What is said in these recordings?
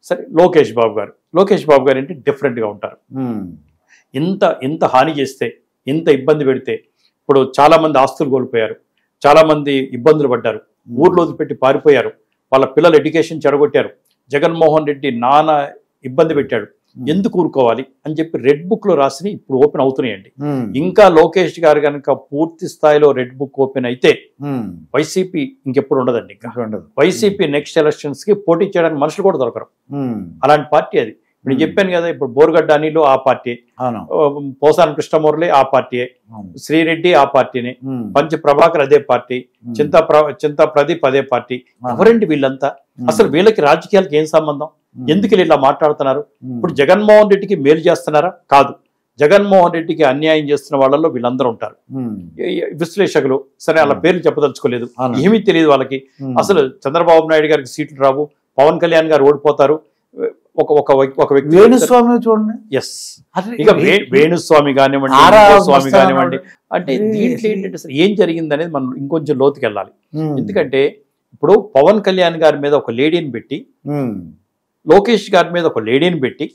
సరే లోకేష్ బాబు గారు అంటే డిఫరెంట్గా ఉంటారు. ఇంత హాని చేస్తే, ఇంత ఇబ్బంది పెడితే, ఇప్పుడు చాలామంది ఆస్తులు కోల్పోయారు, చాలామంది ఇబ్బందులు పడ్డారు, ఊర్లో వదిలిపెట్టి పారిపోయారు, వాళ్ళ పిల్లల ఎడ్యుకేషన్ చెడగొట్టారు, జగన్మోహన్ రెడ్డి నానా ఇబ్బంది పెట్టాడు, ఎందుకు ఊరుకోవాలి అని చెప్పి రెడ్ బుక్ లో రాసి ఇప్పుడు ఓపెన్ అవుతున్నాయండి. ఇంకా లోకేష్ గారు కనుక పూర్తి స్థాయిలో రెడ్ బుక్ ఓపెన్ అయితే వైసీపీ ఇంకెప్పుడు ఉండదండి. ఇంకా వైసీపీ నెక్స్ట్ ఎలక్షన్స్ కి పోటీ చేయడానికి మనుషులు కూడా దొరకరు. అలాంటి పార్టీ అది. నేను చెప్పాను కదా, ఇప్పుడు బోర్గడ్డ అనిలు ఆ పార్టీ, పోసాని కృష్ణమూర్లి ఆ పార్టీ, శ్రీరెడ్డి ఆ పార్టీని, పంచ ప్రభాకర్ అదే పార్టీ, చింతా ప్రదీప్ అదే పార్టీ. ఎవరండి వీళ్ళంతా? అసలు వీళ్ళకి రాజకీయాలకి ఏం సంబంధం? ఎందుకు ఇలా మాట్లాడుతున్నారు? ఇప్పుడు జగన్మోహన్ రెడ్డికి మేలు చేస్తున్నారా? కాదు. జగన్మోహన్ రెడ్డికి అన్యాయం చేస్తున్న వాళ్ళలో వీళ్ళందరూ ఉంటారు. విశ్లేషకులు, సరే వాళ్ళ పేర్లు చెప్పదలుచుకోలేదు, ఏమీ తెలియదు వాళ్ళకి. అసలు చంద్రబాబు నాయుడు గారికి సీట్లు రావు, పవన్ కళ్యాణ్ గారు ఓడిపోతారు, ఒక వ్యక్తి వేణుస్వామి చూడండి. ఎస్, ఇక వేణుస్వామి కానివ్వండి, స్వామి కానివ్వండి, అంటే దీంట్లో ఏంటంటే అసలు ఏం జరిగింది అనేది మనం ఇంకొంచెం లోతుకి వెళ్ళాలి. ఎందుకంటే ఇప్పుడు పవన్ కళ్యాణ్ గారి మీద ఒక లేడీని పెట్టి, లోకేష్ గారి మీద ఒక లేడీని పెట్టి,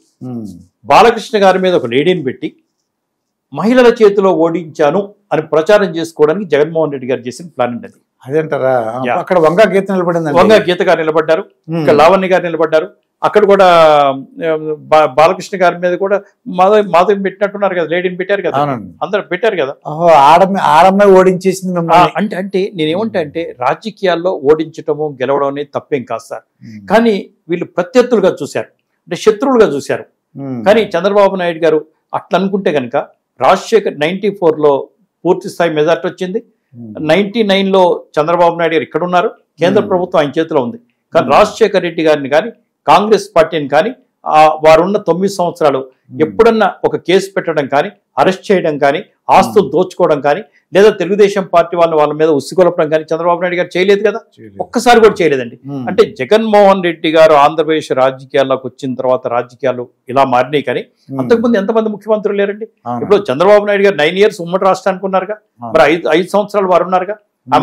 బాలకృష్ణ గారి మీద ఒక లేడీని పెట్టి మహిళల చేతిలో ఓడించాను అని ప్రచారం చేసుకోవడానికి జగన్మోహన్ రెడ్డి గారు చేసిన ప్లాన్ అండి. అదేంటారా? అక్కడ వంగా గీత నిలబడింది, వంగా గీత గారు నిలబడ్డారు, ఇక్కడ లావణ్య గారు నిలబడ్డారు, అక్కడ కూడా బాలకృష్ణ గారి మీద కూడా మాధవి పెట్టినట్టున్నారు కదా, లేడీని పెట్టారు కదా, అందరు పెట్టారు కదా. ఆడమ్మాయి ఓడించేసింది అంటే నేనేమంటా అంటే రాజకీయాల్లో ఓడించటము గెలవడం అనేది తప్పేం కాదు సార్. కానీ వీళ్ళు ప్రత్యర్థులుగా చూశారు, అంటే శత్రువులుగా చూశారు. కానీ చంద్రబాబు నాయుడు గారు అట్లా అనుకుంటే కనుక రాజశేఖర్ 94లో పూర్తి స్థాయి మెజార్టీ వచ్చింది, 99లో చంద్రబాబు నాయుడు గారు ఇక్కడ ఉన్నారు, కేంద్ర ప్రభుత్వం ఆయన చేతిలో ఉంది. కానీ రాజశేఖర్ రెడ్డి గారిని కానీ కాంగ్రెస్ పార్టీని కానీ వారున్న 9 సంవత్సరాలు ఎప్పుడన్నా ఒక కేసు పెట్టడం కానీ, అరెస్ట్ చేయడం కానీ, ఆస్తులు దోచుకోవడం కానీ, లేదా తెలుగుదేశం పార్టీ వాళ్ళ మీద ఉసిగొలపడం కానీ చంద్రబాబు నాయుడు గారు చేయలేదు కదా, ఒక్కసారి కూడా చేయలేదండి. అంటే జగన్మోహన్ రెడ్డి గారు ఆంధ్రప్రదేశ్ రాజకీయాల్లోకి వచ్చిన తర్వాత రాజకీయాలు ఇలా మారినాయి. కానీ అంతకుముందు ఎంతమంది ముఖ్యమంత్రులు లేరండి. ఇప్పుడు చంద్రబాబు నాయుడు గారు 9 years ఉమ్మడి రాష్ట్రానికి ఉన్నారుగా, మరి 5 సంవత్సరాలు వారు ఉన్నారుగా,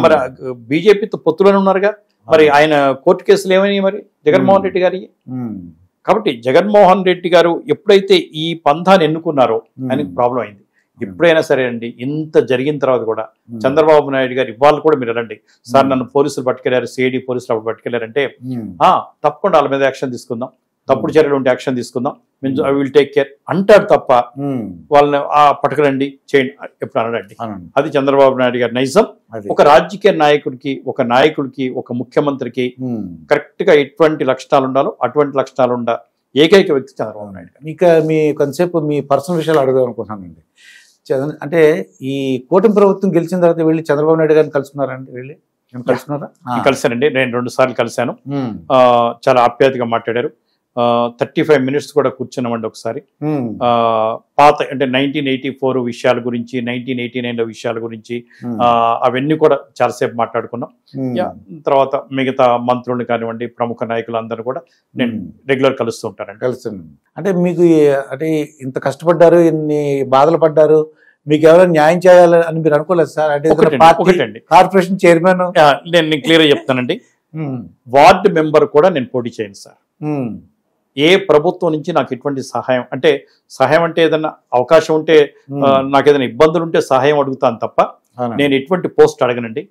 మరి బీజేపీతో పొత్తులోనే ఉన్నారుగా, మరి ఆయన కోర్టు కేసులు ఏమైనాయి మరి జగన్మోహన్ రెడ్డి గారి? కాబట్టి జగన్మోహన్ రెడ్డి గారు ఎప్పుడైతే ఈ పంథాన్ని ఎన్నుకున్నారో ఆయనకు ప్రాబ్లం అయింది. ఎప్పుడైనా సరే అండి, ఇంత జరిగిన తర్వాత కూడా చంద్రబాబు నాయుడు గారు ఇవాళ కూడా మీరు వెళ్ళండి, సార్ నన్ను పోలీసులు పట్టుకెళ్లారు, సిఐడి పోలీసులు అప్పుడు పట్టుకెళ్లారంటే తప్పకుండా వాళ్ళ మీద యాక్షన్ తీసుకుందాం, తప్పుడు చర్యలు ఉంటే యాక్షన్ తీసుకుందాం, ఐ విల్ టేక్ కేర్ అంటారు తప్ప వాళ్ళని పట్టుకురండి చేయండి ఎప్పుడు అనడండి. అది చంద్రబాబు నాయుడు గారి నైజం. ఒక రాజకీయ నాయకుడికి ఒక ముఖ్యమంత్రికి కరెక్ట్ గా ఎటువంటి లక్షణాలు ఉండాలో అటువంటి లక్షణాలు ఉండ ఏకైక వ్యక్తి చంద్రబాబు నాయుడు గారు. ఇక మీ కొంతసేపు మీ పర్సనల్ విషయాలు అడుగుదాం అనుకుంటున్నానండి. అంటే ఈ కూటమి ప్రభుత్వం గెలిచిన తర్వాత వెళ్ళి చంద్రబాబు నాయుడు గారిని కలుసుకున్నారండి? వెళ్ళి కలిసానండి, నేను 2 సార్లు కలిశాను. చాలా ఆప్యాయతగా మాట్లాడారు. 35 minutes కూడా కూర్చున్నామండి ఒకసారి. పాత అంటే 1984 విషయాల గురించి, 1989లో విషయాల గురించి అవన్నీ కూడా చాలాసేపు మాట్లాడుకున్నాం. తర్వాత మిగతా మంత్రులు కానివ్వండి, ప్రముఖ నాయకులు అందరూ కూడా నేను రెగ్యులర్ కలుస్తూ ఉంటానండి. కలుస్తున్నాను. అంటే మీకు అంటే ఇంత కష్టపడ్డారు, ఇన్ని బాధలు పడ్డారు, మీకు ఎవరైనా న్యాయం చేయాలని మీరు అనుకోలేదు సార్? అంటే కార్పొరేషన్ చైర్మన్, నేను క్లియర్ గా చెప్తానండి, వార్డు మెంబర్ కూడా నేను పోటీ చేయను సార్. ఏ ప్రభుత్వం నుంచి నాకు ఎటువంటి సహాయం అంటే ఏదైనా అవకాశం ఉంటే, నాకు ఏదైనా ఇబ్బందులు ఉంటే సహాయం అడుగుతాను తప్ప నేను ఎటువంటి పోస్ట్ అడగనండి.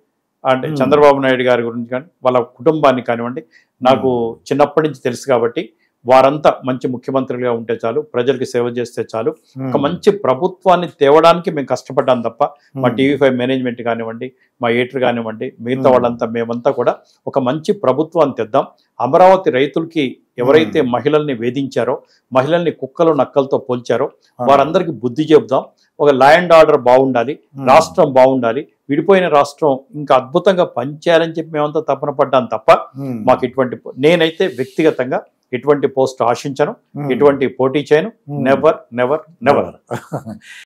అంటే చంద్రబాబు నాయుడు గారి గురించి కానీ వాళ్ళ కుటుంబాన్ని కానివ్వండి, నాకు చిన్నప్పటి నుంచి తెలుసు కాబట్టి వారంతా మంచి ముఖ్యమంత్రులుగా ఉంటే చాలు, ప్రజలకు సేవ చేస్తే చాలు, ఒక మంచి ప్రభుత్వాన్ని తేవడానికి మేము కష్టపడ్డాం తప్ప మా TV5 మేనేజ్మెంట్ కానివ్వండి, మా ఎడిటర్ కానివ్వండి, మిగతా వాళ్ళంతా మేమంతా కూడా ఒక మంచి ప్రభుత్వాన్ని తెద్దాం. అమరావతి రైతులకి ఎవరైతే మహిళల్ని వేధించారో, మహిళల్ని కుక్కలు నక్కలతో పోల్చారో వారందరికీ బుద్ధి చెబుదాం. ఒక లా అండ్ ఆర్డర్ బాగుండాలి, రాష్ట్రం బాగుండాలి, విడిపోయిన రాష్ట్రం ఇంకా అద్భుతంగా పనిచేయాలని చెప్పి మేమంతా తపన పడ్డాం తప్ప మాకు నేనైతే వ్యక్తిగతంగా ఎటువంటి పోస్ట్ ఆశించను, ఎటువంటి పోటీ చేయను. Never never never.